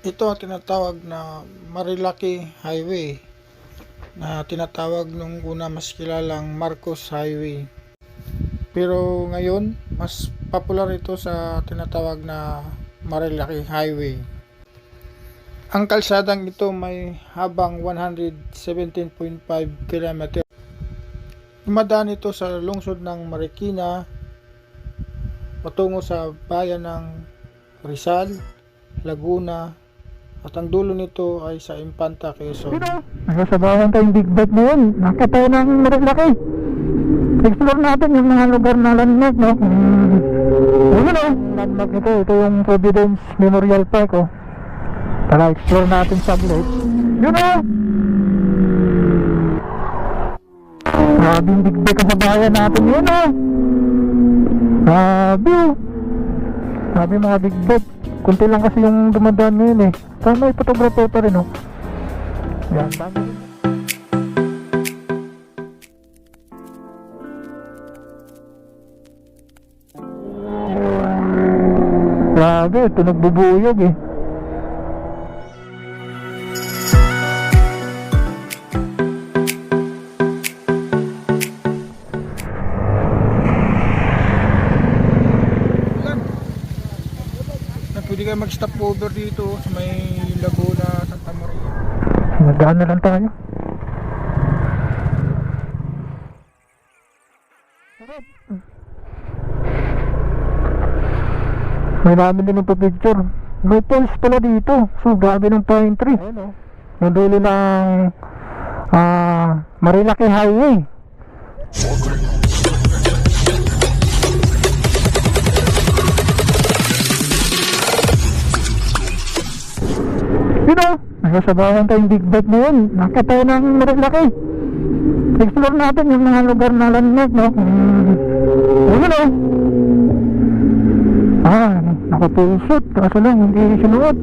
Ito ang tinatawag na Marilaki Highway na tinatawag nung una mas kilalang Marcos Highway. Pero ngayon, mas popular ito sa tinatawag na Marilaki Highway. Ang kalsadang ito may habang 117.5 km. Dumadaan ito sa lungsod ng Marikina patungo sa bayan ng Rizal, Laguna, at ang dulo nito ay sa Infanta, Quezon. Nasasabawan tayong big bike na yun. Nakita tayo ng Marilaki. Explore natin yung mga lugar na landmark, no? Ayun o, landmark nito. Ito yung Providence Memorial Park, oh. Tara, explore natin saglit. Yun o! Grabe yung big bike sa bayan natin yun, o! Grabe o! Grabe mga big bike. Kunti lang kasi yung dumadaan ngayon eh. Tama, may photographer pa rin, oh. Yan, dami. Grabe, ito nagbubuyog eh. Pwede kayo mag-stop over dito sa may Laguna, Santa Maria. Nagdaan na lang tayo. May namin din yung picture. May poles pala dito. So grabe ng pine tree. Yung dulo ng Marilaki Highway. Yun o, nasasabawan tayong big bike na yun. Nakita tayo ng Marilaki. Explore natin yung mga lugar na landmark, no? Ayun o. Nakapulsot. Kaso lang, hindi sinuot.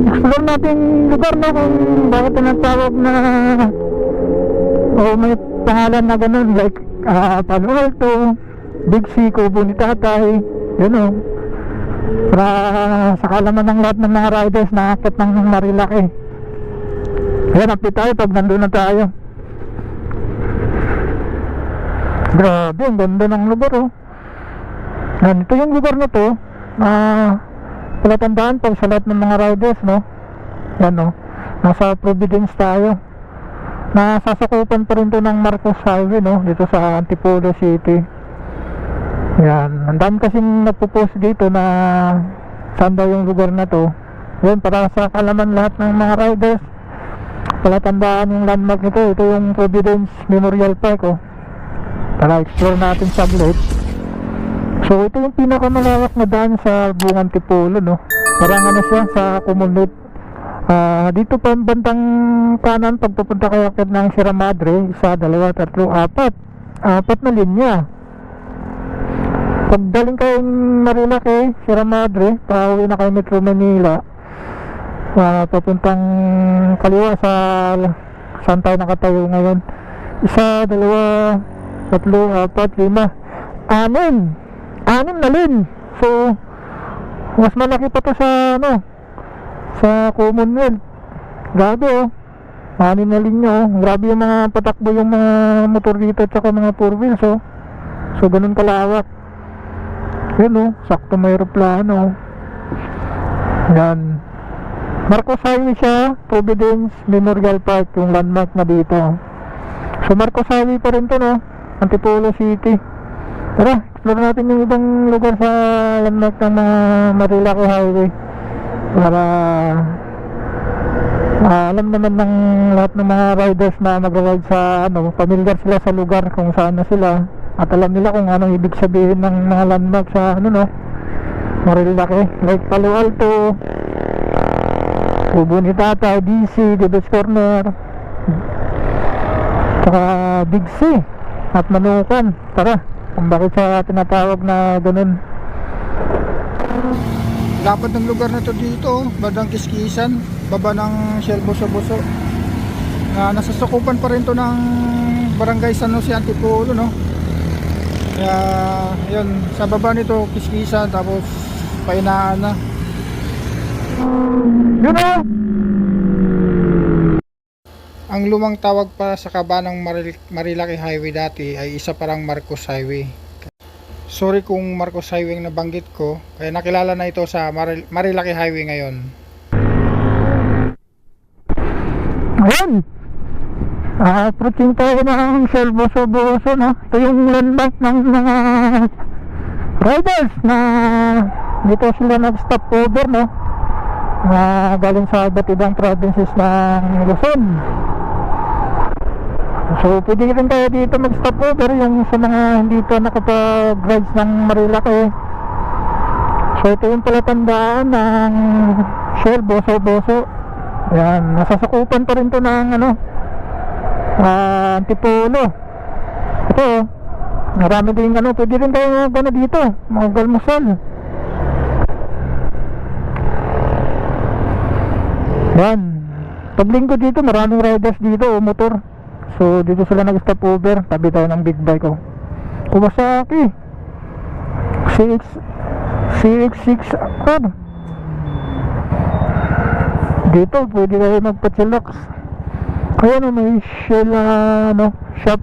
Explore natin yung lugar, no? Kung bakit tinatawag na may pangalan na ganun. Like, Palo Alto, Big C, Kubo ni Tatay. Yun o. Para sa kalaman ng lahat ng mga riders na akit ng Marilaki. Ayan, update tayo pag nandun na tayo. Grabe, ang ganda ng lugar, oh. Yan, ito yung lugar na to. Palatandaan pag sa lahat ng mga riders, no? Yan, no? Nasa Providence tayo. Nasasakupan pa rin to ng Marcos Highway, no? Dito sa Antipolo City. Yan, ang dami kasing nagpo-post dito na saan daw yung lugar na to. Yan, para sa kalaman lahat ng mga riders, palatandaan yung landmark nito. Ito yung Providence Memorial Park, oh. Tara, explore natin saglit. So ito yung pinakamalawak na daan sa buong Antipolo, no? Parang ano siya sa Comunidad. Dito pa bandang kanan pag pupunta kayo akit ng Sierra Madre, 1, 2, 3, 4. 4 na linya. Pag daling kayong Marilaki, Sierra Madre, pauwi na kayo Metro Manila, papuntang kaliwa sa saan tayo nakatayo ngayon. 1, 2, 3, 4, 5, 6 na lin. So mas malaki pa to sa sa Commonwealth. Grabe, oh. 6 na lin nyo, oh. Grabe yung mga patakbo yung mga motor dito at saka mga 4 wheels, oh. So ganun kalawak. Yun, oh, sakto may aeroplano. Yan, Marcos Highway siya, Providence Memorial Park, yung landmark na dito. So Marcos Highway pa rin to, no? Antipolo City. Tara, explore natin yung ibang lugar sa landmark ng mga Marilaki Highway. Para alam naman ng lahat ng mga riders na mag-ride sa familiar sila sa lugar kung saan na sila. At alam nila kung anong ibig sabihin ng mga landmark sa Marilaki. Like Palo Alto, Kubo ni Tatay, DC, Dibes Corner, saka Big C at Manukan. Tara, kung bakit siya tinatawag na ganun. Dapat ng lugar na to dito, bandang Kiskisan, baba ng Shell Boso-Boso. Nasasakupan pa rin to ng Barangay San Jose Antipolo, no? Kaya yun, sa baba nito Kiskisan, tapos painaan na. Yun o. Ang lumang tawag pa sa kaba ng Marilaki Highway dati ay isa parang Marcos Highway. Sorry kung Marcos Highway ang nabanggit ko, kaya nakilala na ito sa Marilaki Highway ngayon. Ayan. Approaching tayo ng Shell Boso-Boso, no? Ito yung landmark ng mga riders na dito sila nag-stop over, no? Galing sa iba't ibang provinces ng Luzon. So pwede rin tayo dito mag-stop over yung sa mga hindi pa nakapag-rides ng Marilaki. So ito yung palatandaan ng Shell Boso-Boso. Ayan, nasasakupan pa rin to ng Antipolo. Ito, marami din pwede rin tayo dito, mga galmusal. Yan, pag linggo dito maraming riders dito motor. So dito sila nag-stop over. Tabi tayo ng big bike Kawasaki CX6R. Dito pwede kayo magpa-chillax. Ayan may Shell shop.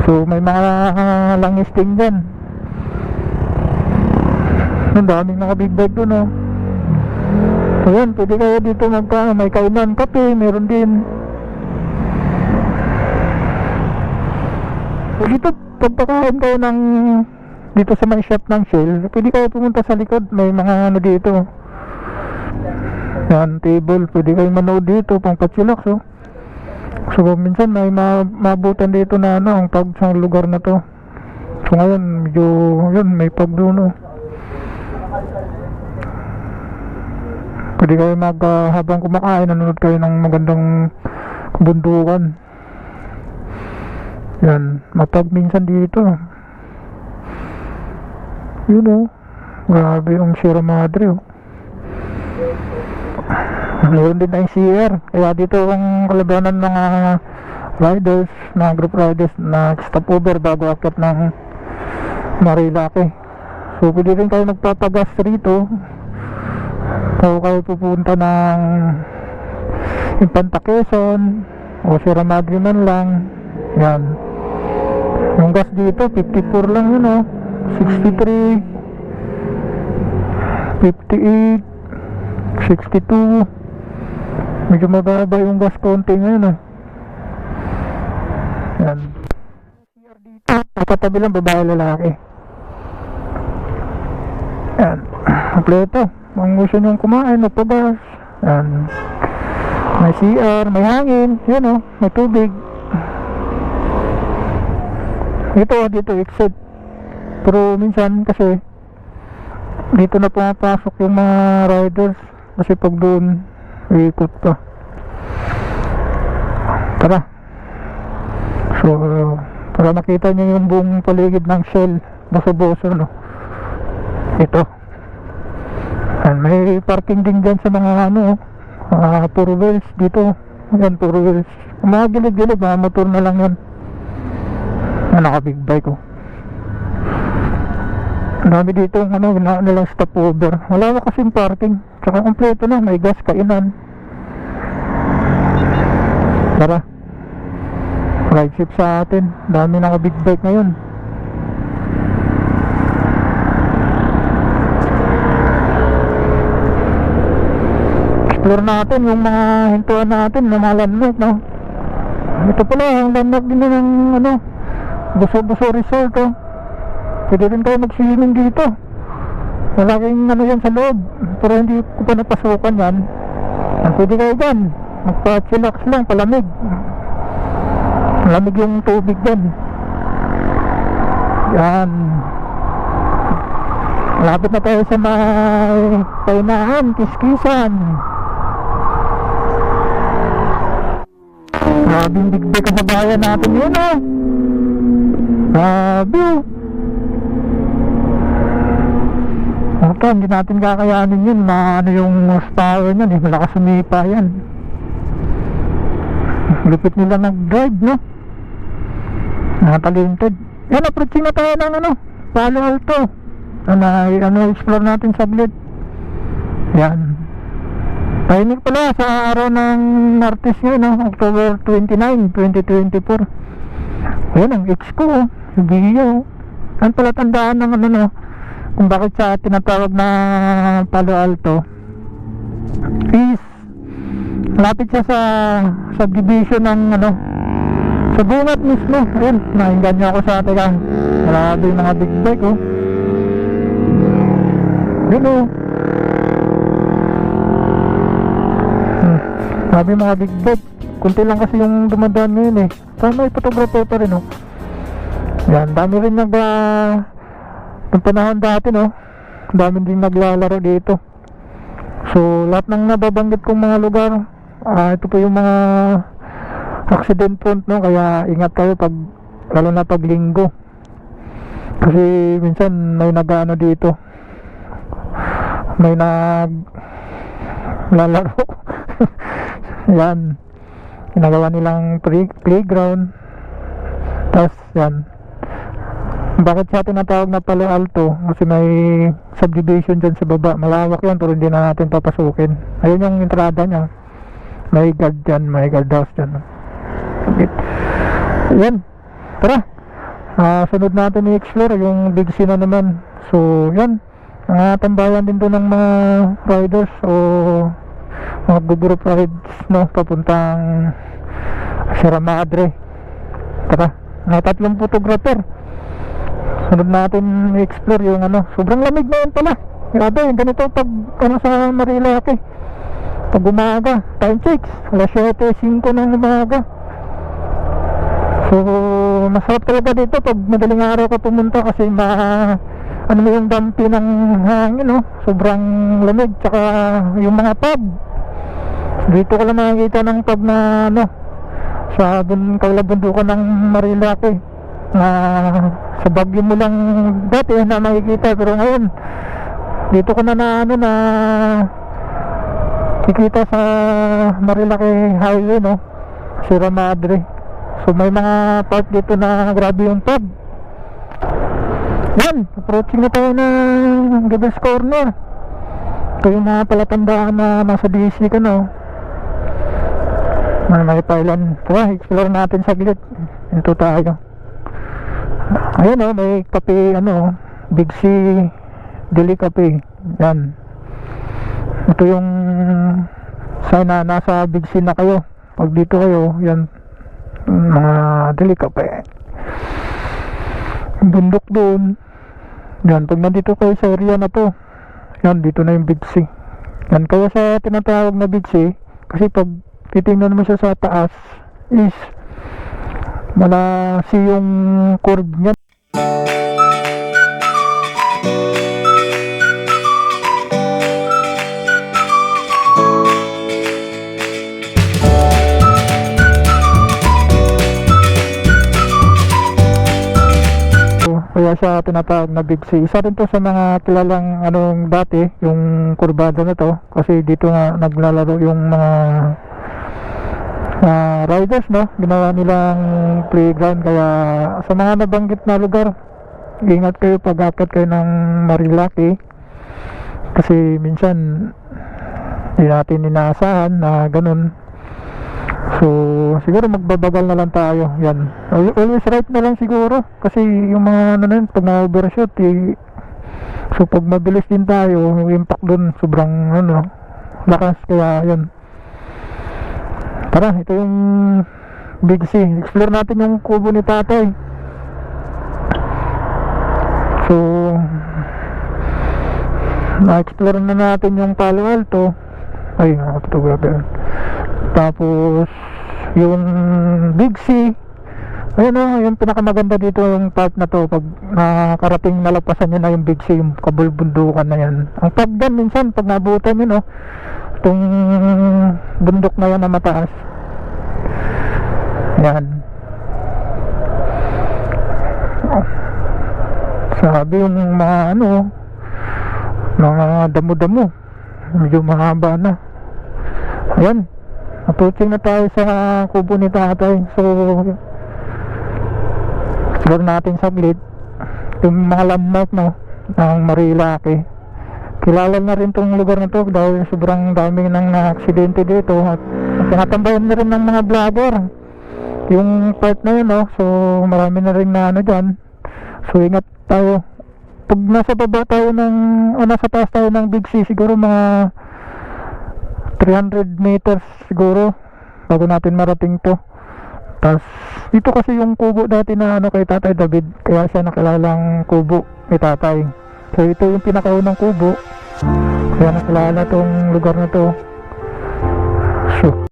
So may mga langisting dyan. Ang daming naka big bike dun Ayan, pwede kayo dito may kainan, kape, meron din. Dito pagpakain kayo dito sa may shop ng Shell, pwede kayo pumunta sa likod, may mga dito. Yan, table, pwede kayo manood dito pang pa-chillax So minsan may mabutan dito na ang pag sa lugar na to. So ngayon medyo yun, may pag doon Pwede kayo habang kumakain, nanonood kayo ng magandang bundukan. Yan, mapag minsan dito. Yun grabe yung Sierra Madre Meron din tayong CR. Kaya dito ang kalabanan ng riders, na group riders na stop over bago akit ng Marilaki. So pwede rin kayo magpapagas rito o kayo pupunta ng Infanta Quezon o Sierra Madre man lang. Yan, yung gas dito 54 lang 63, 58, 62. Medyo mababa yung gas konti ngayon Yan. CR dito, katabi lang babae lalaki. Yan, kompleto. Kung gusto nyong kumain, magpagas. Yan, may CR, may hangin. Yan may tubig. Ito dito exit. Pero minsan kasi dito na pumapasok yung mga riders kasi pag doon ikot pa. Tara. So para makita nyo yung buong paligid ng Shell Boso-Boso ito. And may parking din dyan sa mga puro wheels dito. Ayan, puro wheels. Mga gilid-gilid, mga motor na lang yan. Naka big bike Dami dito nilang stop over. Wala na kasing parking. Tsaka kompleto na, may gas, kainan. Tara, ride ship sa atin. Dami naka big bike ngayon. Explore natin yung mga hintuan natin na mga landmark Ito pala yung landmark din ng Boso-Boso Resort Pwede rin kayo mag-swimming dito. Malaking yan sa loob, pero hindi ko pa napasukan yan. Pwede kayo dyan magpa-chillax lang, palamig. Malamig yung tubig dyan. Yan, malapit na tayo sa may Painahan, Kiskisan. Grabing big-big sa bayan natin yun Grabe hindi natin kakayanin yun na yung horsepower nyan malakas sumipa yan. Lupit nila nag-drive talented. Yan, approaching na tayo ng Palo Alto. Explore natin saglit. Yan. Tahimik pala sa araw ng Martes ngayon, no? October 29, 2024. Ayan ang ex ko, oh. Si Bio. Yan pala tandaan ng ano, no? Kung bakit siya tinatawag na Palo Alto is lapit siya sa subdivision ng ano, sa bungat mismo. Ayan, nainggan niya ako sa teka. Marami yung mga big bike, oh. Yun, oh. Sabi mga big bike, kunti lang kasi yung dumadaan ngayon eh. May photographer pa rin, oh. Yan, dami rin nung panahon dati, no? Dami din naglalaro dito. So lahat ng nababanggit kong mga lugar, ito po yung mga accident prone, no? Kaya ingat kayo pag, lalo na pag linggo, kasi minsan may nag-ano dito, may naglalaro. Yan, ginagawa nilang playground. Tapos yan, bakit siya tinatawag na Palo Alto? Kasi may subdivision dyan sa baba. Malawak yan pero hindi na natin papasukin. Ayun yung entrada niya. May guard dyan, may guard house dyan. Yan, tara, sunod natin i-explore yung Big C na naman. So yan, mga tambayan din to ng mga riders o mga group rides, no, papuntang Sierra Madre. Tara, may 3 photographer. Sunod natin i-explore yung ano. Sobrang lamig na yun pala. Grabe, ganito pag ano sa Marilaki. Pag umaga, time checks, alas 7:05 ng umaga. So masarap talaga dito pag madaling araw ka pumunta kasi ano mo yung dampi ng hangin, no? Sobrang lamig. Tsaka yung mga pub, dito ka lang makikita ng pub na ano, sa kaulabundukan ng Marilaki, na sa Baguio mo lang dati na makikita, pero ngayon dito ko na ano na kikita sa Marilaki Highway, no? Sierra Madre. So may mga part dito na grabe yung pub. Yan, approaching na tayo ng Gables Corner. Ito yung mga palatandaan na nasa DC ka, no? May pailan. Tara, explore natin saglit. Ito tayo. Ayun, oh, may kape, ano, Big C Deli Cafe. Yan. Ito yung sign na nasa Big C na kayo. Pag dito kayo, yan, mga Deli Cafe. Bundok doon. Yan, pag nandito kayo sa area na to, yan, dito na yung Big C. Yan, kaya sa tinatawag na Big C, kasi pag titingnan mo siya sa taas is malasi yung curve niya. Kaya siya tinatawag na Big C. Isa rin to sa mga kilalang anong dati, yung kurbada na to, kasi dito nga naglalaro yung mga riders, no? Ginawa nilang playground. Kaya sa mga nabanggit na lugar, ingat kayo pag akyat kayo ng Marilaki, kasi minsan hindi natin inaasahan na ganun. So siguro magbabagal na lang tayo. Yan, always right na lang siguro, kasi yung mga ano na yun, pag na-overshoot so pag mabilis din tayo, yung impact dun sobrang ano, lakas. Kaya yun, tara, ito yung Big C. Explore natin yung kubo ni tatay. So na-explore na natin yung Palo Alto. Ay, photographer. Tapos yung Big C, ayun, o, yung pinakamaganda dito yung part na to, pag nakarating nalapasan nyo na yung Big C, yung kabulbundukan na yan. Ang pagdan minsan, pag nabutan nyo, no, itong bundok na yan na mataas, yan, sabi yung mga ano, mga damo-damo medyo mahaba na. Ayan, approaching na tayo sa kubo ni tatay. So explore natin saglit yung mga landmark, no, ng Marilaki. kilala na rin tong lugar na to dahil sobrang dami nang na-aksidente dito at tinatambayan na rin ng mga vlogger yung part na yun, no? So marami na rin na ano dyan, so ingat tayo pag nasa baba tayo ng nasa taas tayo ng Big C, siguro mga 300 meters siguro bago natin marating to. Tapos dito kasi yung kubo dati na ano kay Tatay David, kaya siya nakilalang kubo ni Tatay. So ito yung pinakaunang kubo, kaya nakilala tong lugar na to. So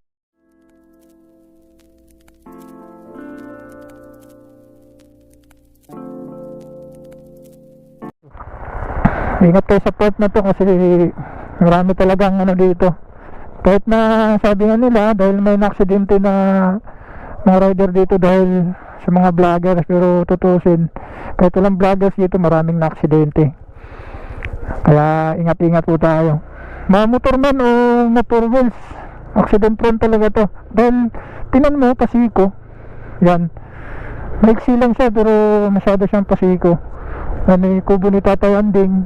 ingat kayo sa part na to kasi marami talagang ano dito. Kahit na sabi nga nila dahil may na-aksidente na mga rider dito dahil sa mga vloggers, pero tutusin kahit walang vloggers dito maraming na-aksidente. Kaya ingat-ingat po tayo. Mga motor man o mga four wheels, accident prone talaga to. Dahil tinan mo pasiko. Yan. Maiksi lang siya pero masyado siyang pasiko. Ano yung kubo ni Tatay Anding,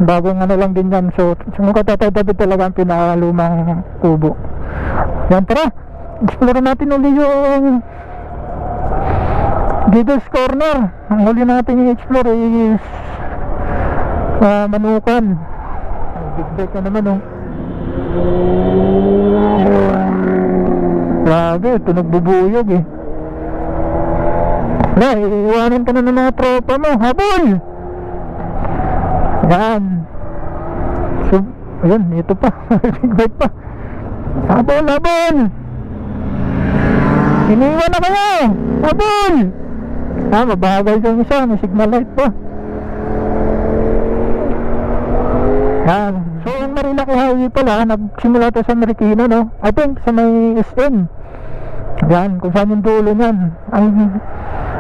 bagong ano lang din yan. So mga Tatay David talaga ang pinakalumang kubo. Yan, tara explore natin uli yung Devil's Corner. Ang huli natin i-explore is Manukan. Big break na naman, oh. Grabe, tunog bubuyog eh. Wala, iiwanan ka na ng mga tropa mo. Habol! Yan. So, ayun, ito pa. Big break pa. Habol, habol! Iniwan na kayo! Habol! Mabagal yung isa. May signal light pa. Yan. So, yung Marilaki Highway pala, nagsimula to sa Marikina, no? I think sa may SM. Yan, kung saan yung dulo niyan.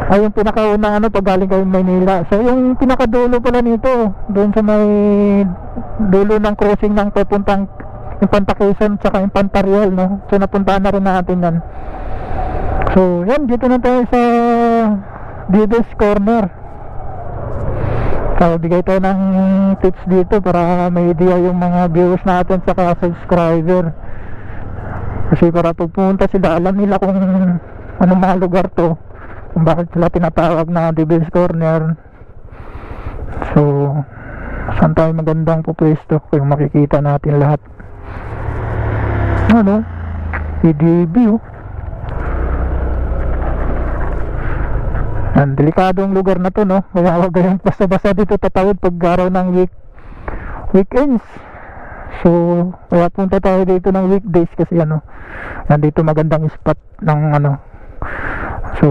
Ay yung pinakaunang ano pag galing kayo Maynila. So yung pinakadulo pala nito doon sa may dulo ng crossing ng papuntang Infanta Quezon tsaka Infanta Riel, no? So napuntahan na rin natin yan. So yan, dito na tayo sa Devil's Corner. So bigay tayo ng tips dito para may idea yung mga viewers natin tsaka subscriber. Kasi para pag pumunta sila alam nila kung anong mga lugar to, kung bakit sila tinatawag na Devil's Corner. So saan tayo magandang pupwesto kung makikita natin lahat. Ano? PDB, oh. Ang delikadong lugar na to, no? Kaya huwag kayong basta-basta dito tatawid pag araw ng weekends. So kaya punta tayo dito ng weekdays kasi ano, nandito magandang spot ng ano. So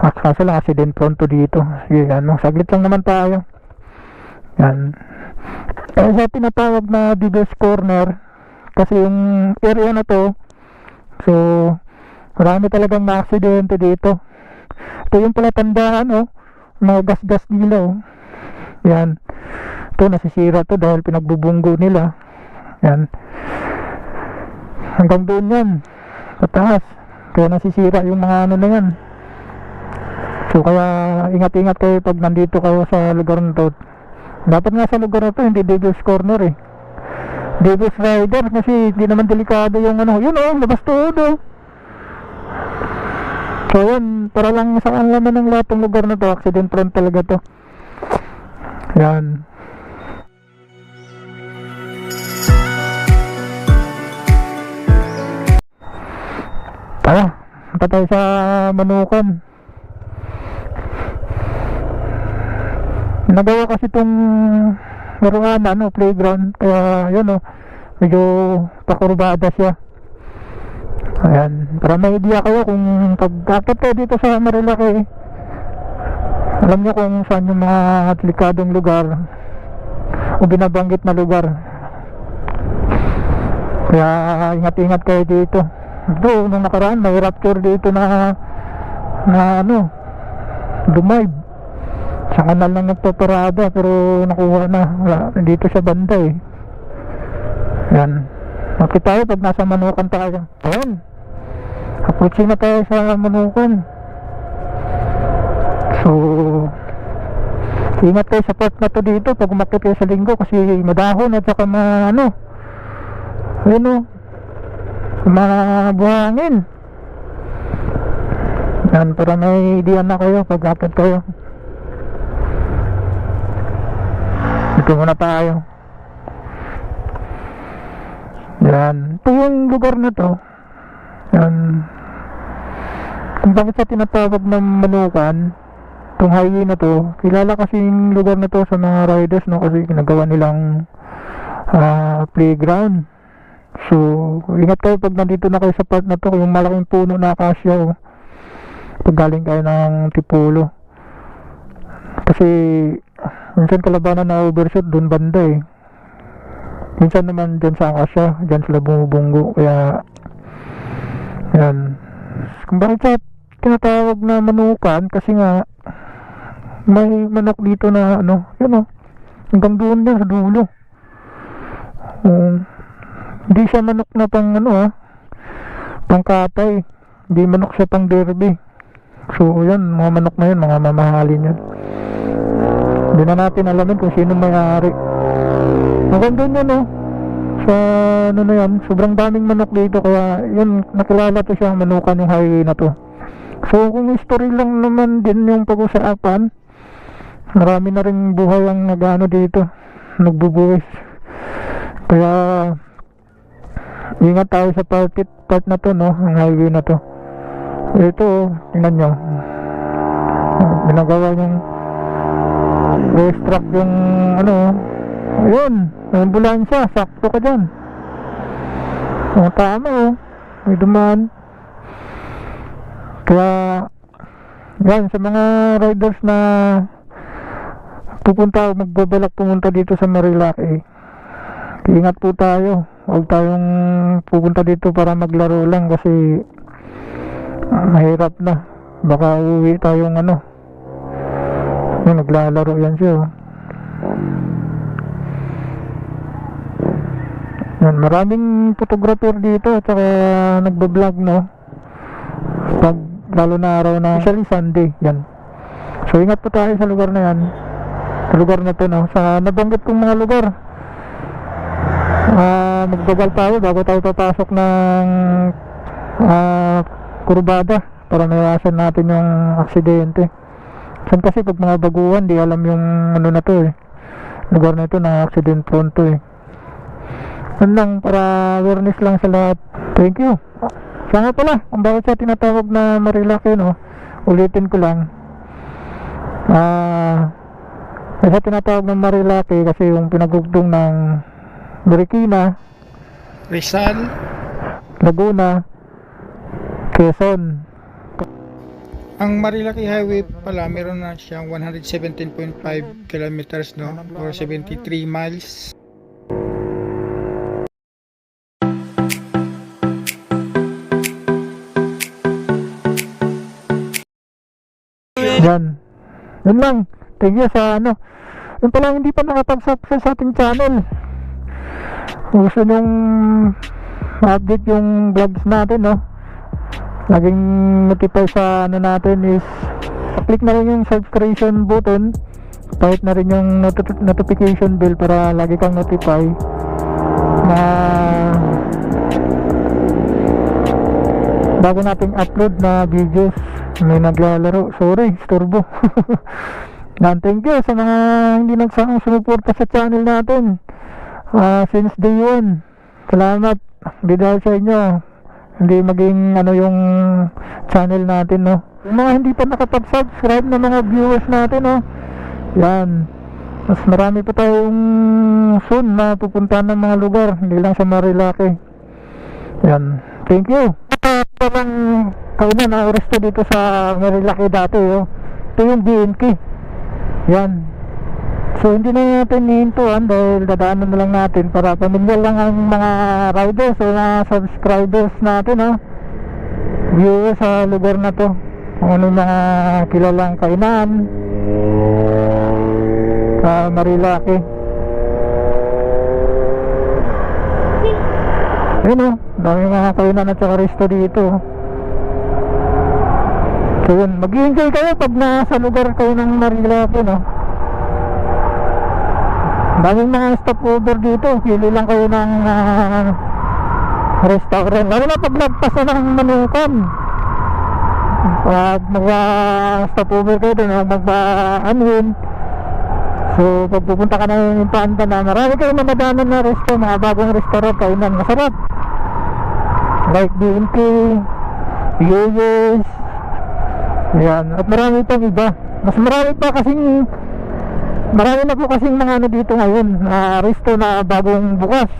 kaso lang accident prone to dito. Sige, ano, saglit lang naman tayo. Yan. Kaya sa tinatawag na Devil's Corner kasi yung area na to, so marami talagang na-aksidente dito. Ito yung pala tandaan, oh, mga gas-gas nila, oh. Yan. Ito nasisira to dahil pinagbubunggo nila. Yan. Hanggang doon yan sa taas. Kaya nasisira yung mga ano na yan. So kaya ingat-ingat kayo pag nandito kayo sa lugar na to. Dapat nga sa lugar na to hindi Devil's Corner eh, Devil's Rider, kasi hindi naman delikado yung ano. Yun, oh, labas todo. So yun, para lang sa alaman ng lahat ng lugar na to, accident prone talaga to. Yan. Tara, punta tayo sa Manukan. Nagawa kasi itong laruan, ano, playground, kaya yun, oh, medyo pakurbada siya. Ayan, para may idea kayo kung pag-akit kayo dito sa Marilaki, alam niyo kung saan yung mga delikadong lugar o binabanggit na lugar. Kaya ingat-ingat kayo dito. Ito, nung nakaraan may rapture dito na ano, dumayb sa kanal lang nagpaparada, pero nakuha na. Wala, dito sa banda eh. Yan, makita tayo pag nasa Manukan tayo. Ayan, approaching na tayo sa Manukan. So Ingat kayo sa part na to dito pag umakyat kayo sa Linggo kasi madahon at saka ayun o, buhangin. Yan, para may idea na kayo pag akyat kayo. Ito muna tayo. Yan, ito yung lugar na to. Yan, kung bakit sa tinatawag ng Manukan itong highway na to, kilala kasi yung lugar na to sa mga riders, no, kasi ginagawa nilang playground. So ingat kayo pag nandito na kayo sa part na to, yung malaking puno na akasya, oh, pag galing kayo ng Tipolo, kasi minsan kalabanan na overshoot dun banda eh, minsan naman dyan sa akasya, dyan sila bumubunggo. Kaya yan, kung bakit sa tinatawag na Manukan, kasi nga may manok dito na yun hanggang doon yan sa dulo. Hindi siya manok na pang pangkatay, hindi manok siya pang derby. So yan, mga manok na yun, mga mamahalin yan. Hindi na natin alamin kung sino may-ari. Hanggang doon yan sa na yan, sobrang daming manok dito, kaya yun, nakilala to siya Manukan, yung highway na to. So kung history lang naman din yung pag-usapan, marami na rin buhay ang dito, nagbubuwis. Kaya ingat tayo sa part na to, ang highway na to. Ito, tingnan nyo, ginagawa yung race track yung ayun, ambulansya, sakto ka dyan. Tama may dumaan. Kaya yan, sa mga riders na magbabalak pumunta dito sa Marilaki, ingat po tayo. Huwag tayong pupunta dito para maglaro lang, kasi mahirap na. Baka uwi tayong yung naglalaro yan siya. Yan, maraming photographer dito at saka nagbablog, pag lalo na araw na usually Sunday yan. So ingat po tayo sa lugar na yan, sa lugar na to, sa nabanggit kong mga lugar. Magbagal tayo bago tayo papasok ng kurbada para maiwasan natin yung aksidente. Kasi pag mga baguhan, di alam yung na to lugar na ito na accident prone to Yan lang, para awareness lang sa lahat. Thank you. Sana pala, kung bakit siya tinatawag na Marilaki, ulitin ko lang. Siya tinatawag na Marilaki kasi yung pinagugtong ng Marikina, Rizal, Laguna, Quezon. ang Marilaki Highway pala meron na siyang 117.5 kilometers, or 73 miles. Yan. Yun lang. Thank you sa Yung pala hindi pa nakapag-subscribe sa ating channel. Kung gusto nyong ma-update yung vlogs natin, laging notify sa natin is click na rin yung subscription button, kahit na rin yung notification bell para lagi kang notify na bago nating upload na videos. May naglalaro, sorry, istorbo. Thank you sa mga hindi nagsakang sumuporta sa channel natin since day 1. Salamat, hindi dahil sa inyo hindi maging yung channel natin, Yung mga hindi pa nakapag-subscribe na mga viewers natin, yan, mas marami pa tayong soon na pupuntahan ng mga lugar, hindi lang sa Marilaki. Yan, thank you. Parang kainan na oras to dito sa Marilaki dati, ito yung BNK. Yan, so hindi na natin hihintuan dahil dadaanan na lang natin para pamilyar lang ang mga riders o mga subscribers natin, viewers sa lugar na to, kung ano mga kilalang kainan sa Marilaki. Ayun, dami mga kainan at saka resto dito. So yun, mag-enjoy kayo pag nasa lugar kayo ng Marilaki, Daming mga stopover dito. Pili lang kayo ng restaurant. Lalo na pag lagpas na ng Manukan. Pag mag-stopover kayo doon, mag-anwin. So pag pupunta ka na yung Infanta na, marami kayo madaanan na resto, mga bagong restaurant, kainan masarap. Like BNK, Yoyos. Yan. At marami pang iba. Mas marami pa kasing, marami na po kasing mga ano dito ngayon, resto na bagong bukas.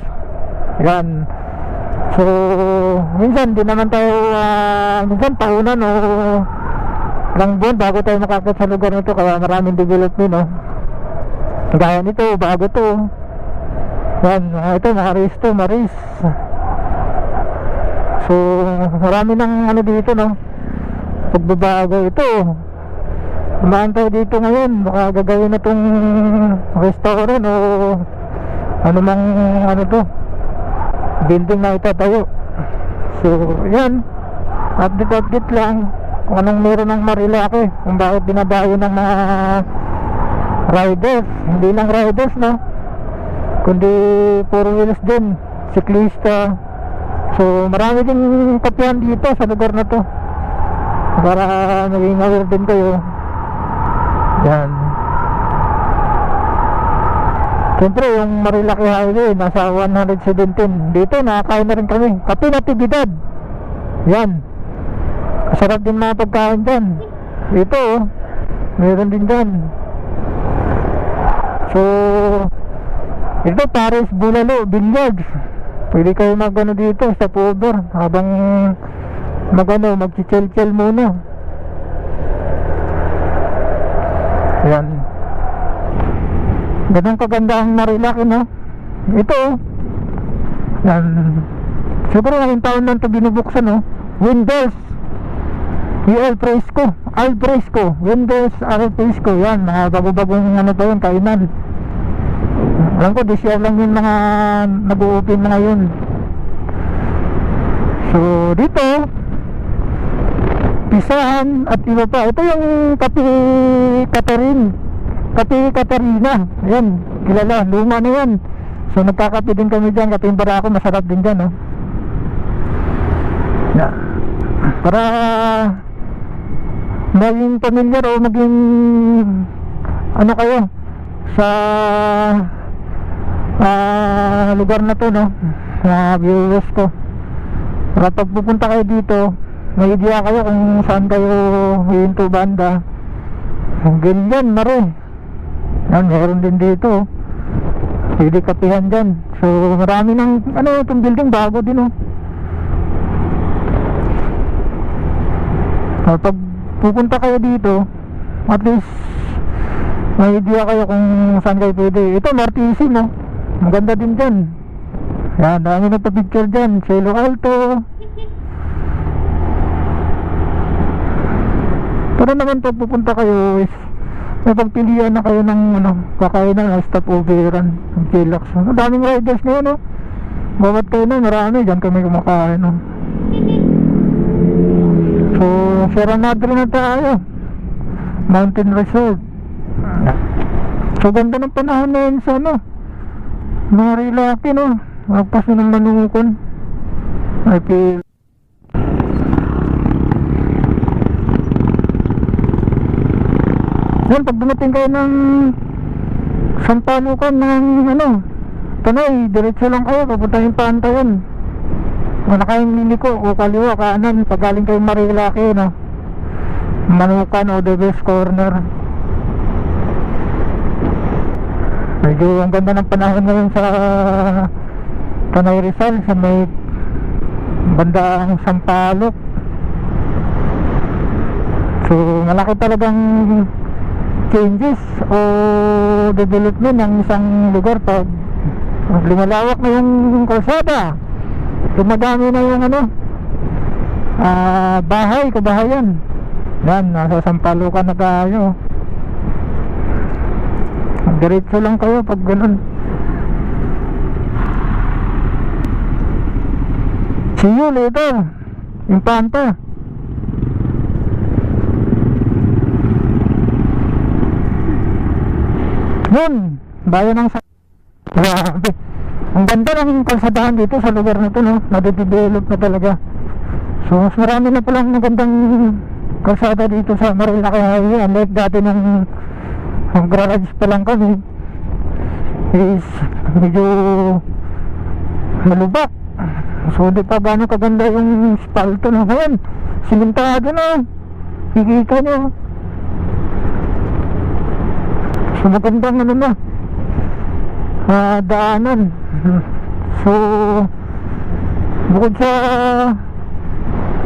Yan. So minsan di naman tayo minsan tahunan o ilang buwan bago tayo makakit sa lugar nito, kaya maraming development, no? Gaya nito, bago to. Yan, ito mga resto, maris. So marami ng ano dito, no? Pagbabago ito. Kumaan tayo dito ngayon, baka gagawin na tong restaurant o ano mang ano to, building na itatayo. So yan, update lang kung anong meron ng Marilaki, kung bakit binabayo ng mga riders. Hindi lang riders, no, kundi 4 wheels din, siklista. So marami ding kapihan dito sa lugar na to, para maging aware din kayo. Yan. Siyempre yung Marilaki Highway nasa 117. Dito nakakain na rin kami Kape Natividad. Yan, masarap din mga pagkain dyan. Ito meron din dyan. So ito Paris Bulalo Billiards. Pwede kayo magano dito sa over habang magchichel-chel muna. Yan. Ganun kaganda ang Marilaki, no? Ito yan. Siguro ngayong taon lang ito binubuksan, no? Windows Al Fresco Windows Al Fresco. Yan, mga bago-bagong ano pa yun, kainan. Alam ko, this year lang yung mga nag-open na ngayon. So dito Pisahan at iba pa. Ito yung Kape Katarina. Yan, kilala, luma na yan. So nagkakape din kami dyan. Kape Barako, masarap din dyan, no? Na, para maging familiar o maging ano kayo sa lugar na to, no, na viewers ko. Para pag pupunta kayo dito, may idea kayo kung saan kayo hinto banda. Ganyan, mare. Yan, meron din dito. Pwede kapihan dyan. So marami ng ano, itong building bago din, oh. Pag pupunta kayo dito, at least may idea kayo kung saan kayo pwede. Ito Martisi, no, maganda din dyan. Yan, dami na pa-picture dyan. Cielo Alto. Pero naman pag pupunta kayo is may pagpilian na kayo ng ano, kakainan na stopoveran ng chillax. Ang daming riders ngayon, no? Bawat kayo na, marami dyan kami kumakain, no? So Sierra Madre na tayo, Mountain Resort. So ganda ng panahon na yun sa ano, Marilaki, no? Magpas na ng Manukon. I feel yan, pag dumating kayo ng Sampalukan ng ano, Tanay, diretso lang kayo, papunta yung Panta yun. Wala kayong liliko o kaliwa, kanan, pag galing kayong Marilaki, no? Manukan o the best corner. Medyo ang ganda ng panahon ngayon sa Tanay Rizal, sa may bandang Sampaloc. So malaki talagang changes o development ng isang lugar pag lumalawak na yung kalsada, dumadami na yung ano, bahay, kabahayan. Yan, nasa Sampalukan na tayo. Diretso lang kayo pag ganun. See you later, Infanta. Yun, bayan ng Grabe. Ang ganda ng kalsadahan dito sa lugar na to, no? Nade-develop na talaga. So mas marami na palang magandang kalsada dito sa Marilaki Highway. Unlike dati ng garage pa lang kami, is medyo malubak. So di pa gano'ng kaganda yung spalto na ngayon. Simentado na. Kikita nyo. So magandang ano na, daanan. So bukod sa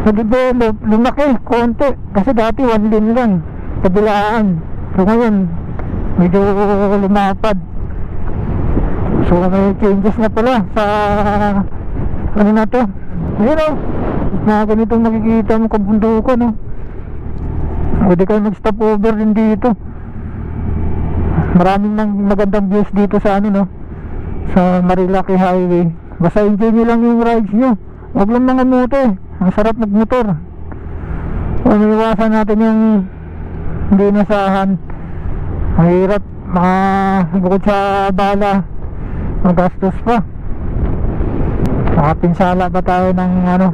na-develop, lumaki konti. Kasi dati 1 lane lang kabilaan. So ngayon medyo lumapad. So may changes na pala sa ano na to. Ayun o, mga ganitong makikita mo kabundukan, no? Pwede kayo mag-stop over din dito. Maraming magandang views dito sa ano, no, sa Marilaki Highway. Basta enjoy nyo lang yung rides nyo. Huwag lang mga moto eh. Ang sarap magmotor. Umiiwasan natin yung hindi nasahan. Ang hirap, bukod sa bala, magastos pa. Makapinsala pa tayo ng ano,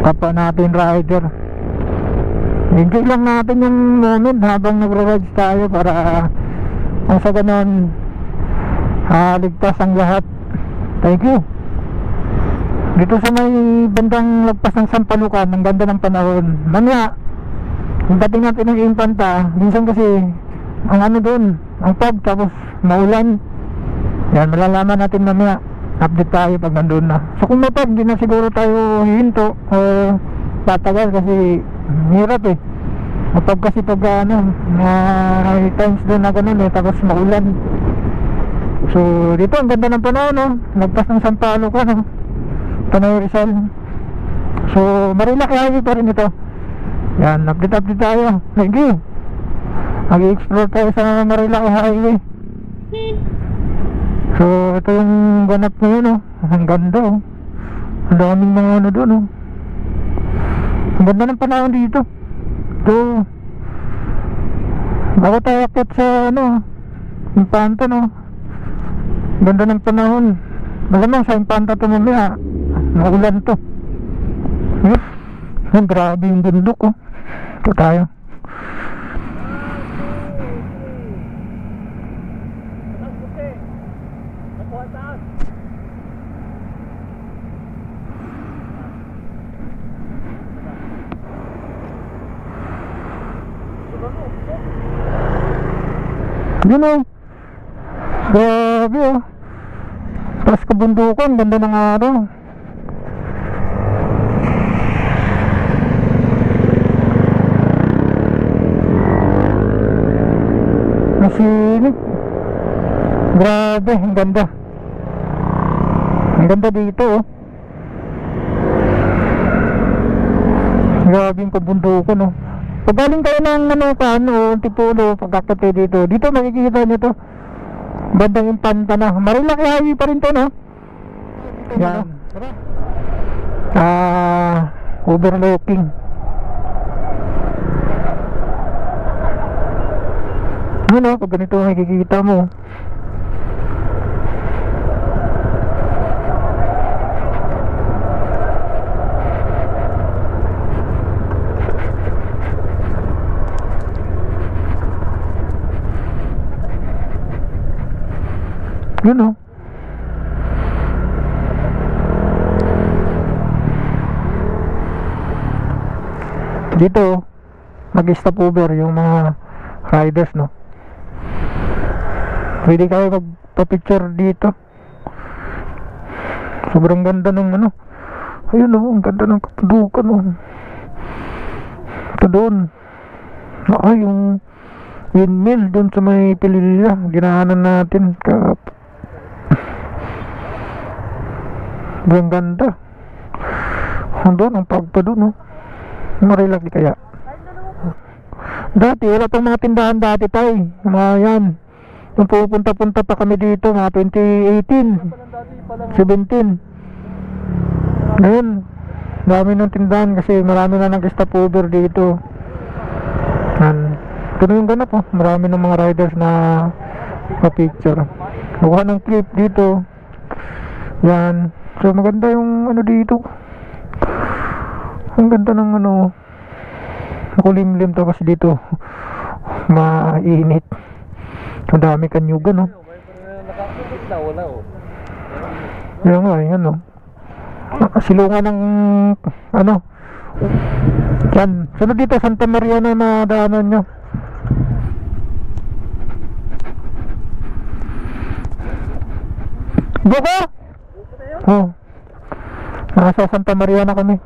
kapwa natin rider. Enjoy lang natin yung moment habang nagro-rides tayo para kung sa ganon ligtas ang lahat. Thank you. Dito sa may bandang lagpas ng Sampalukan, ang ganda ng panahon. Mamaya yung dating natin ng Impanta, minsan kasi ang ano doon, ang pub, tapos maulan. Yan, malalaman natin mamaya. Update tayo pag nandun na. So kung mapag, hindi na siguro tayo hihinto o tatagal kasi hirap eh. Mapag kasi pag ano, may times doon na ganun eh, tapos maulan. So dito ang ganda ng panahon, no? Lagpas ng Sampalukan, no? Tanay Rizal. So Marilaki Highway pa rin ito. Yan, update tayo. Thank you. Mag-i-explore tayo sa Marilaki Highway. So ito yung ganap ngayon, no? Ang ganda, oh. Ang daming mga ano doon, oh. Ang ganda ng panahon dito. Ito, bago tayo akit sa ano, Impanta, no? Ganda ng panahon. Malamang sa Impanta to mamaya maulan to. Ang grabe yung bundok, oh. Ito tayo. Yun, oh. Grabe, oh. Tapos kabundukan, ganda ng araw. Masinip. Grabe, ang ganda. Ang ganda dito, oh. Grabe yung kabundukan, oh. Pag galing kayo ng Manukan o Antipolo, pagkakit kayo dito makikita nyo to, bandang Impanta na. Marilaki Highway pa rin to, no? Yan. Overlooking. Ano, pag ganito makikita mo. Yun, oh. Dito mag-stop over yung mga riders, no? Pwede kayo magpa-picture dito. Sobrang ganda ng ano. Ayun, oh, ang ganda ng kapundukan, oh. Ito doon. Yung windmill doon sa may Pililla, ginaanan natin. Ang ganda. Doon, ang pagpa doon, oh. Marilaki kaya. Dati, wala pang mga tindahan dati tayo. Mga yan. Nung pupunta-punta pa kami dito, mga 2018, 17. Ngayon, dami ng tindahan kasi marami na nag-stop over dito. Yan. Ito na yung ganap, oh. Marami ng mga riders na pa-picture. Kuha ng clip dito. Yan. So maganda yung ano dito. Ang ganda ng ano. Makulimlim to kasi dito. Mainit. Ang dami kanyugan, no? Yan nga, yan, no? Silungan ng ano. Yan. Sunod dito, Santa Maria na nadaanan nyo. Buko? Oh. Nasa Santa Maria na kami.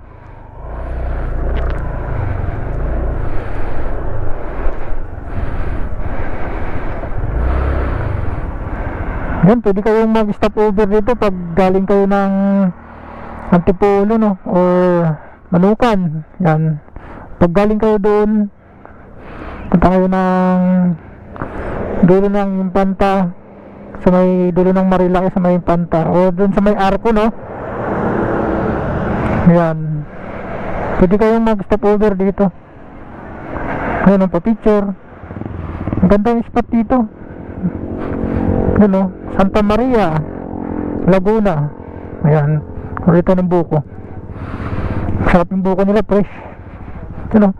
Yan, pwede kayong mag-stop over dito pag galing kayo ng Antipolo, no? Or Manukan. Yan. Pag galing kayo doon, punta kayo ng dulo ng Impanta, sa may dulo ng Marilaki sa may Impanta, o doon sa may Arco, no? Yan. Pwede kayong mag-stop over dito. Ayun ang pa-picture. Ang ganda yung spot dito. Ano, Santa Maria, Laguna. Ayan, kurito ng buko. Sarap yung buko nila, fresh. Ano?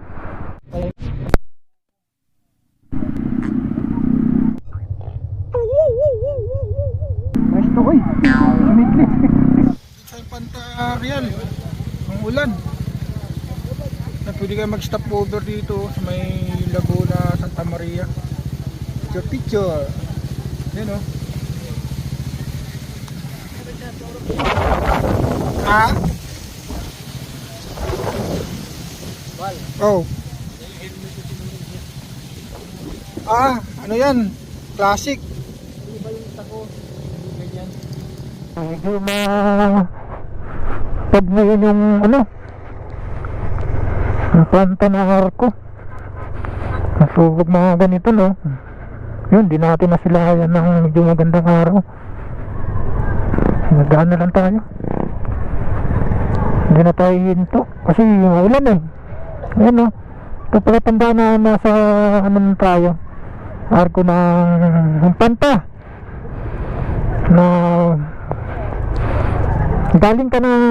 Fresh to koy. Sumikli. Sa Impanta Real, ang ulan. Na pwede kayo mag-stop over dito sa may Laguna, Santa Maria. Picture. Yan o. Ah? Oh. Ah, ano yan? Classic. Medyo pag ngayon yung ano, ang planta ng Arco. So pag mga ganito, no, yun, di natin na sila yan ng medyo magandang araw. Nagaan na lang tayo. Hindi na tayo hinto kasi ulan eh. Ayan, no, ito pala tanda na nasa ano na tayo, Arco ng Panta na galing ka ng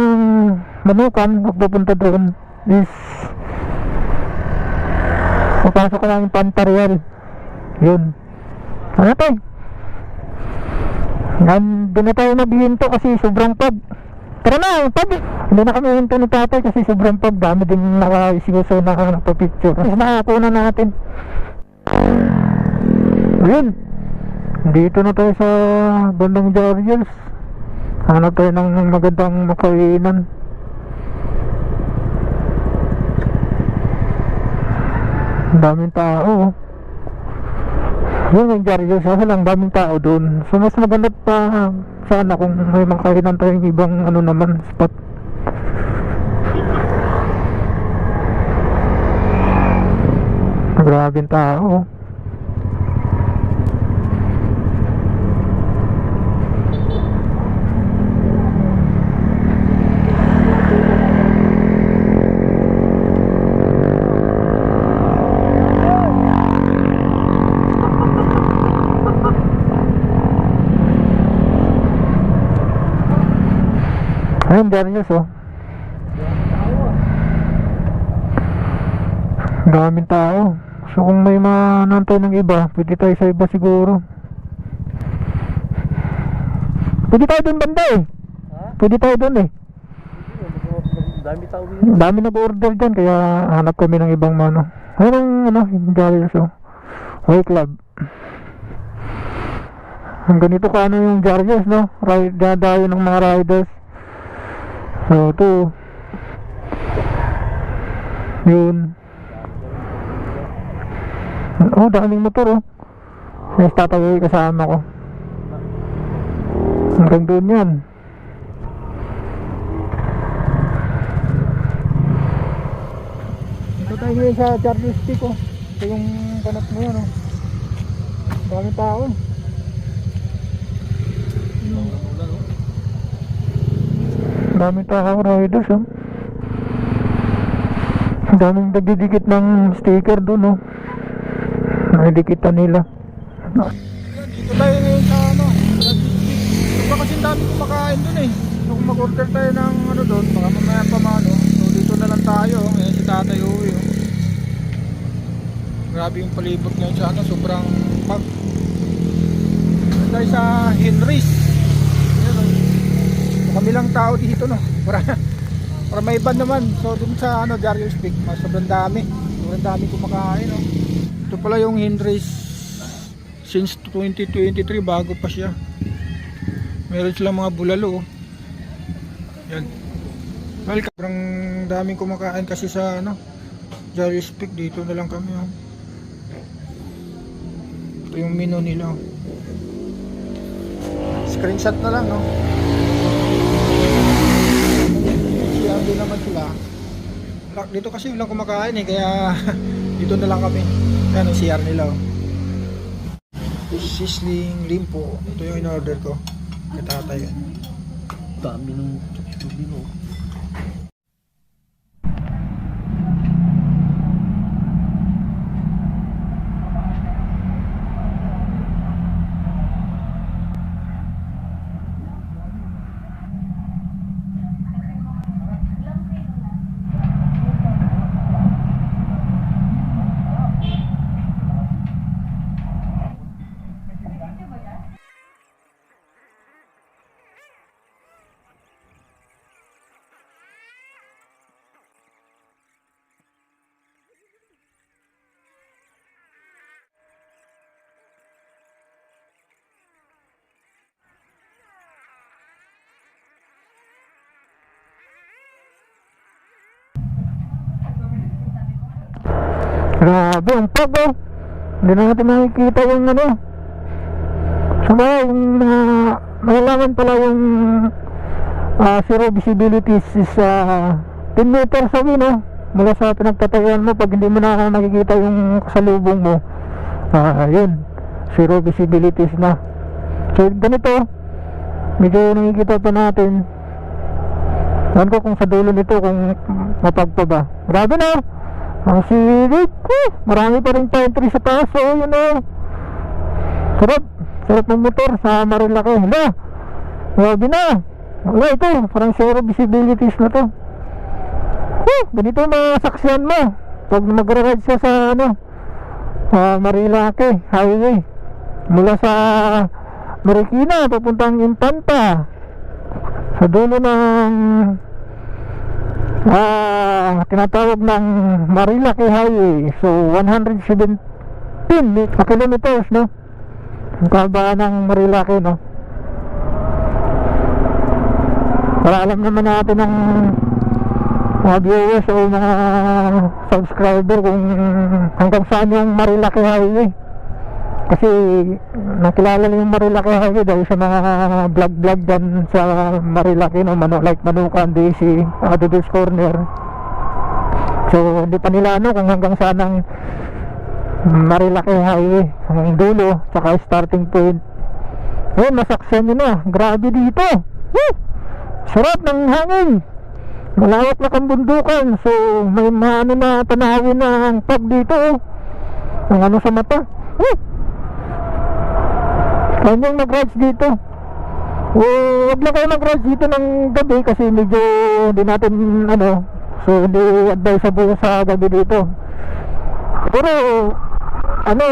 Manukan, pupunta doon is papasok ka ng Panta Real. Yun. Ano tayo? Doon na tayo maghihinto kasi sobrang pag. Tara na, pag. Hindi na kami hinto ni tatay kasi sobrang pag. Dami din naka-isiguso na nagpa-picture. Mas nakakuha na natin. Yun. Dito na tayo sa bandang Jarriers. Hanap tayo ng magandang makainan. Ang daming tao. Yun yung Jarriers, kasi lang daming tao doon. So mas maganda pa sana kung may makainan tayong ibang ano naman spot. Grabing tao. Ayun, Darius, oh. Daming tao. So kung may manantay ng iba, pwede tayo sa iba siguro. Pwede tayo dun banda eh. Pwede tayo dun eh. Dami tao dito. Dami nag-order dyan, kaya hanap kami ng ibang mano. Ayun ang ano, Darius, oh. Way Club. Ang ganito ka ano yung Darius, no? Dadayo ng mga riders. So ito, yun. Oh, daming motor, oh. May tatawid kasama ko. Hanggang doon yan. Ito tayo ngayon sa Charles Stick, oh. Ito yung kanat mo yan, oh. Daming tao. Daming tao, riders, oh. Daming nagdidikit ng sticker doon, oh. Nakidikitan nila. Dito tayo marami kumakain dun eh. So kung mag-order tayo ng ano doon, baka mamaya pa mano. So dito na lang tayo. Ngayon si tatay uwi. Oh. Grabe yung palibot ngayon sa ano, sobrang pag. Tayo sa Henry's. Ayan, oh. So, kami lang tao dito no. Para may iba naman. So dun sa ano, Darius Peak, sobrang dami. Sobrang dami kumakain. Oh. Ito pala yung Henry's since 2023, bago pa siya. Meron silang mga bulalo. Oh. Yan. Well, sobrang daming kumakain kasi sa ano, Darius Peak. Dito na lang kami. Oh. Ito yung menu nila. Oh. Screenshot na lang, no? CRB naman sila. Dito kasi walang kumakain eh, kaya dito na lang kami. Yan ang CR nila. Oh. Sizzling limpo. Ito yung in-order ko. Kay tatay yan. Dami ng chukchubi mo. Grabe ang pag oh. Hindi na natin makikita yung ano. Saka yung malalaman pala yung zero visibility is 10 meters away no. Mula sa pinagtatayuan mo, pag hindi mo na nakikita yung kasalubong mo, yun, zero visibility na. So ganito, medyo nakikita pa natin. Ewan ko kung sa dulo nito kung mapagpa ba. Grabe na. Ang silig ko. Marami pa rin pine tree sa taas. So yun o. Sarap. Sarap ng motor sa Marilaki. Hala. Grabe na. Wala ito. Parang zero visibilities na to. Ganito masaksiyan mo pag mag-ride siya sa ano, Marilaki Highway. Mula sa Marikina papuntang Infanta. Sa dulo ng tinatawag ng Marilaki Highway. So 117 kilometers no, ang kaba ng Marilaki no. Para alam naman natin ng mga viewers o mga subscriber kung hanggang saan yung Marilaki Highway. Kasi nakilala yung Marilaki Highway dahil sa mga vlog dyan sa Marilaki no, like Manukan, Daisy, Adobes Corner. So hindi pa nila ano kung hanggang saan ang Marilaki Highway, ang dulo saka starting point. Ayun, masaksyan nyo na. Grabe dito. Woo! Sarap ng hangin. Malawak na kambundukan. So may ano na tanawin na ang pag dito. Ang ano sa mata. Woo! Kaya yung mag-rides dito. Huwag lang kayo mag-rides dito ng gabi kasi medyo hindi natin ano, so hindi advisable sa gabi dito. Pero ano,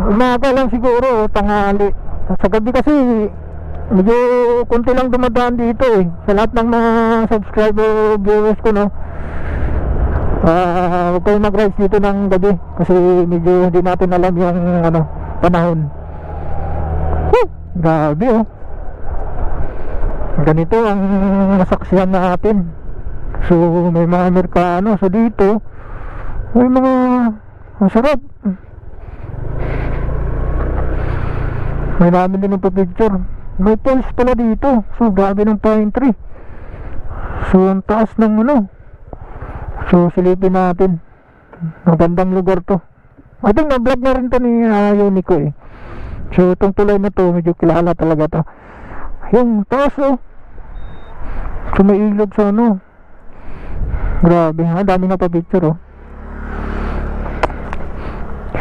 umaga lang siguro, tanghali. Sa gabi kasi medyo konti lang dumadaan dito eh. Sa lahat ng mga subscriber viewers ko no, huwag kayo mag-rides dito ng gabi kasi medyo hindi natin alam yung ano, panahon. Grabe oh. Ganito ang nasaksihan natin. So may mga Amerikano. So dito may mga masarap. May namin din ng picture. May pulse pala dito. So grabe ng pine tree. So ang taas ng ano. So silipin natin. Magandang lugar to. I think na-vlog na rin to ni Unico eh. So itong tulay na to medyo kilala talaga to. Yung taas oh. So may ilog sa ano. Grabe ha, dami nga pa picture oh.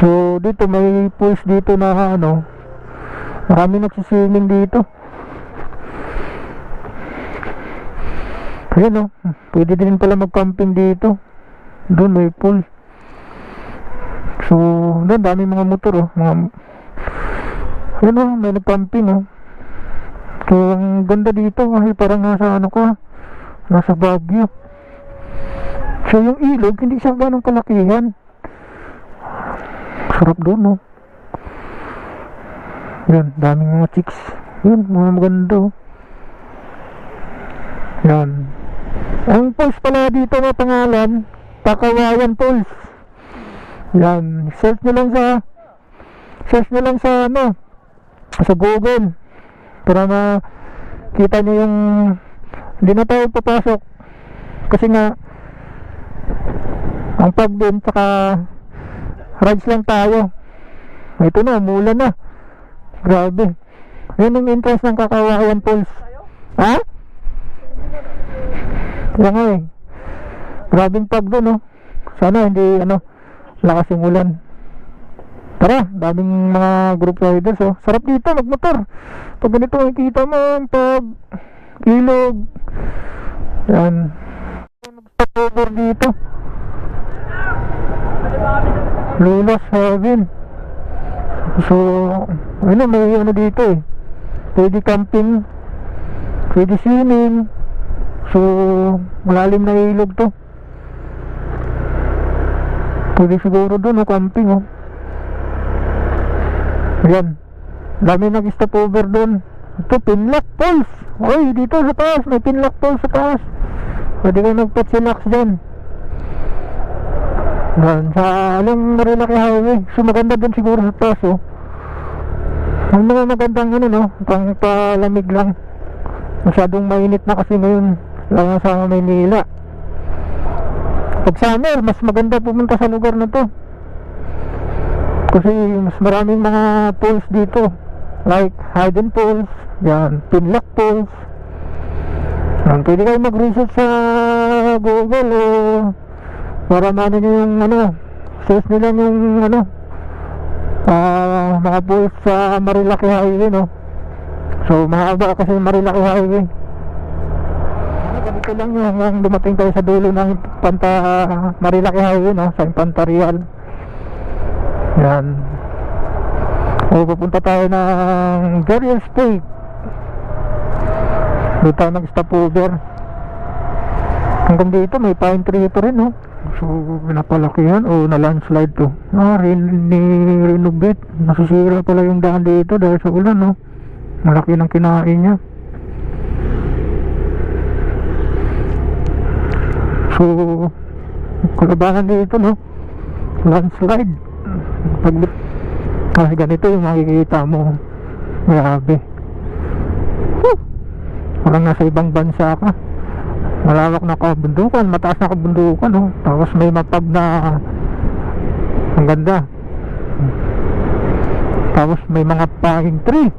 So dito may pools dito na ano, marami nagsiswimming dito. Ayan o, pwede din pala mag-camping dito. Doon may pool. So, doon dami mga motor o. Ayan o, may nag-camping o. So, ang ganda dito kasi parang nasa ano ka, nasa Baguio. So, yung ilog, hindi siya ganong kalakihan. Sarap doon o. Yan, daming mga chicks. Yan, mga maganda o. Yan. Ang falls pala dito na pangalan, Pakawayan Falls. Yan, search nyo lang sa ano, sa Google para makita nyo yung hindi na tayo papasok kasi nga ang pag din tsaka rides lang tayo. Ito na, umulan na, grabe. Yan yung entrance ng Pakawayan Falls. Ha? Kaya nga eh, grabing pag doon oh. Sana hindi ano, lakas yung ulan. Tara, daming mga group riders oh. Sarap dito magmotor. Pag ganito makikita mo ang pag ilog. Yan. Mag-stop over dito. Lula's Heaven. So, ano, may ano dito eh. Pwede camping, pwede swimming. So, malalim na ilog to. Pwede siguro doon o camping o. Ayan, dami nag-stop over doon. Ito, Pinlock Falls. Oy, dito sa taas, may Pinlock Falls sa taas. Pwede ka nagpat-chillax dyan. Yan, sa alang Marilaki Highway. So, maganda doon siguro sa taas o. Ang mga magandang ano no, pang palamig lang. Masyadong mainit na kasi ngayon lang sa Maynila. Pag summer, mas maganda pumunta sa lugar na to kasi mas maraming mga pools dito, like Hidden Falls, yan, Pinlock Falls. Yan, pwede kayo mag-research sa Google o para maano nyo yung ano, search nila yung ano, mga pools sa Marilaki Highway no. So mahaba kasi Marilaki Highway. Ganito lang yung dumating tayo sa dulo ng Marilaki Highway no, sa Infanta Real. Yan. O pupunta tayo ng Burial State. Doon tayo nag-stop over. Hanggang dito may pine tree ito rin no. So napalakihan o na landslide to. Renovate. Nasisira pala yung daan dito dahil sa ulan no. Malaki ng kinain niya. So, kalabanan dito no, landslide. Kasi ganito yung makikita mo. Grabe. Parang nasa ibang bansa ka. Malawak na kabundukan, mataas na kabundukan no. Tapos may mapag na ang ganda. Tapos may mga pine tree.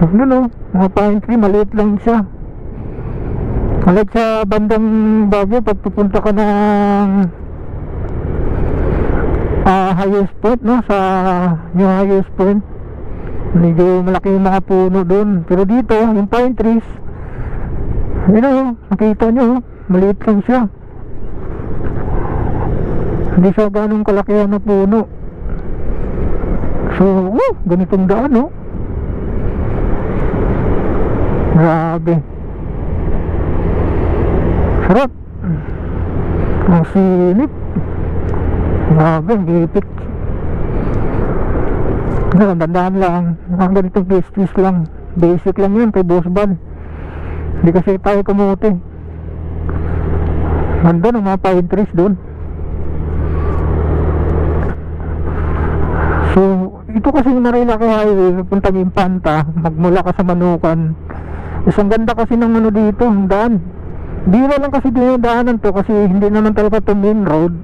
Ano no, mga pine tree, maliit lang siya. Like sa bandang Baguio, pag pupunta ka ng highest point no, sa new highest point, medyo malaki yung mga puno doon. Pero dito, yung pine trees, yun o, nakita nyo, maliit lang siya. Hindi siya ganong kalakihan na puno. So, ganitong daan no. Grabe. Sarap. Ang sinip. Grabe, ang gipit. Dandaan lang. Ang ganitong pastries lang. Basic lang yun kay Boss Van. Hindi kasi tayo kamote. Nandun ang mga pine trees doon. So, ito kasi yung Marilaki Highway, puntang Infanta, magmula ka sa Manukan. Isang ganda kasi ng ano dito, ang daan. Bira lang kasi dinadaanan to kasi hindi naman talaga to main road.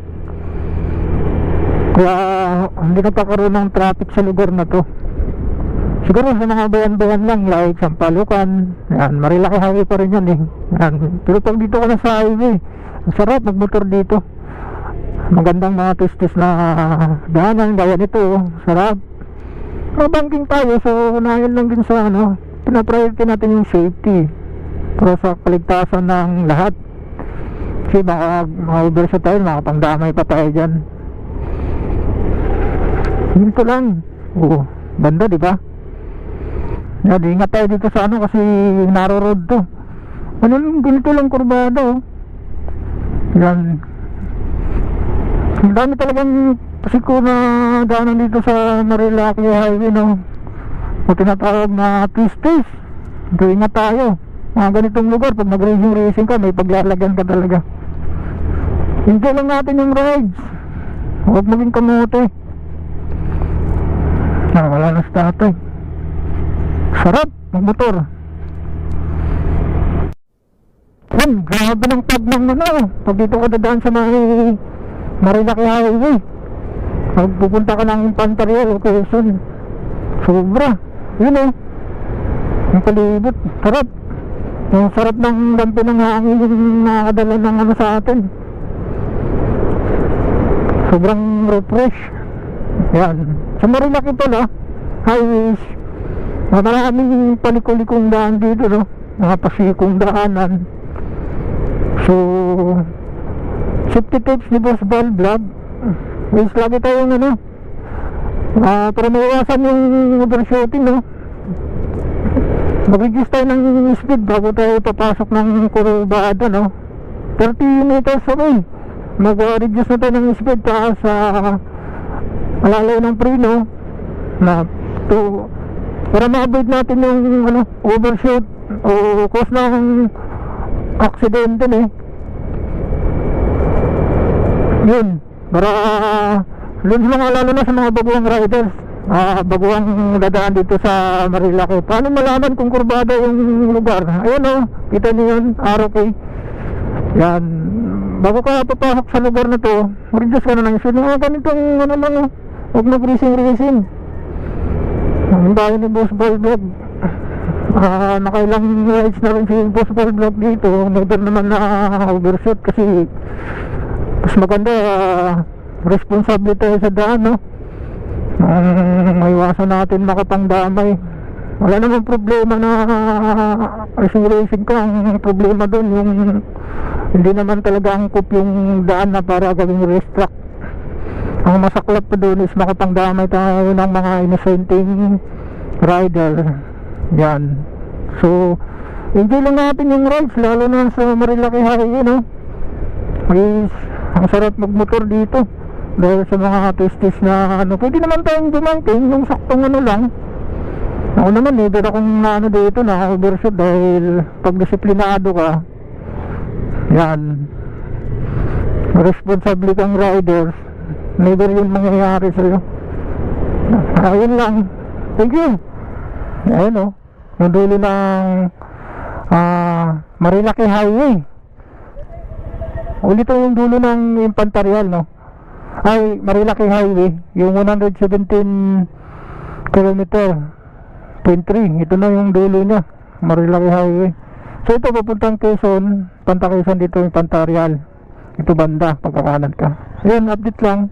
Kaya hindi nagkakaroon ng traffic sa lugar na to. Siguro sa mga bayan-bayan lang like Sampalucan, yan, Marilaki Highway pa rin yan eh. Yan. Pero pag dito ka na sa highway, ang sarap magmotor dito. Magandang mga twisties na daanan gaya nito, sarap. Pero banking tayo, so unahin lang din sa ano, pinapriority natin yung safety. para sa kaligtasan ng lahat. Kasi baka ma-overshot tayo, makapangdamay pa tayo dyan. Ganito lang. Oo, banda, di ba? Yan, ingat tayo dito sa ano kasi narrow road to. Ano lang, ganito lang kurbada, oh. Yan. Ang dami talagang pasiko na daanan dito sa Marilaki Highway, no? O tinatawag na twisties. Ingat tayo. Mga ganitong lugar, pag nag-racing ka, may paglalagan ka talaga. Enjoy lang natin yung rides. Huwag maging kamote. Wala na sa tatay. Sarap magmotor. Yan, grabe ng pag ng ano. Pag dito ka dadaan sa Marilaki Highway, pag pupunta ka ng Infanteria o Quezon, sobra. Yun, oh, yung palibot, sarap. Yung sarap ng dampi ng hangin yung nakakadala ng ano sa atin. Sobrang refresh. Yan. Sa Marilaki pala, highways, maraming palikulikong daan dito, no? Mga pasikong daanan. So, safety tips ni Boss Bal Vlog. Ways lagi tayong ano, para maiwasan yung overshooting, no? Mag-reduce tayo ng speed bago tayo papasok ng kurbada, no? 30 meters away, mag-reduce na tayo ng speed para sa alalaw ng preno na to, para ma-avoid natin yung ano, overshoot o cause ng aksidente, eh. Yun, para lalo na sa mga baguang riders, baguang dadaan dito sa Marilaki. Paano malaman kung kurbada yung lugar? Ayun, oh, kita niyo yun, ROK. Yan, bago ka papasok sa lugar na to, reduce ka na ng speed. Ganitong ano lang, oh, huwag mag-racing. Ang bayo ni Boss Bal Vlog, nakailang rides na rin si Boss Bal Vlog dito. Never naman na overshoot kasi mas maganda, responsable tayo sa daan, no? Maiwasan natin makapangdamay. Wala namang problema na racing ka. Ang problema doon yung hindi naman talaga angkop yung daan na para gawing racetrack. Ang masaklap pa doon is makapangdamay tayo ng mga innocenting rider. Yan. So, enjoy lang natin yung rides, lalo na sa Marilaki Highway, no? Ang sarap magmotor dito dahil sa mga twisties na ano. Pwede naman tayong dumating yung saktong ano lang. Ako naman, never akong na ano dito na overshoot dahil pag disiplinado ka, yan, responsable kang rider, never yun mangyayari sa'yo. Ayun lang. Thank you. Ayun, oh, yung dulo ng Marilaki Highway. Ulit yung dulo ng Impantarial, no? Ay, Marilaki Highway, yung 117 kilometer 0.3, ito na yung dulo niya, Marilaki Highway. So ito papuntang Quezon, Panta Quezon, dito yung Impantarial. Ito banda, pagkakanan ka. Ayun, update lang.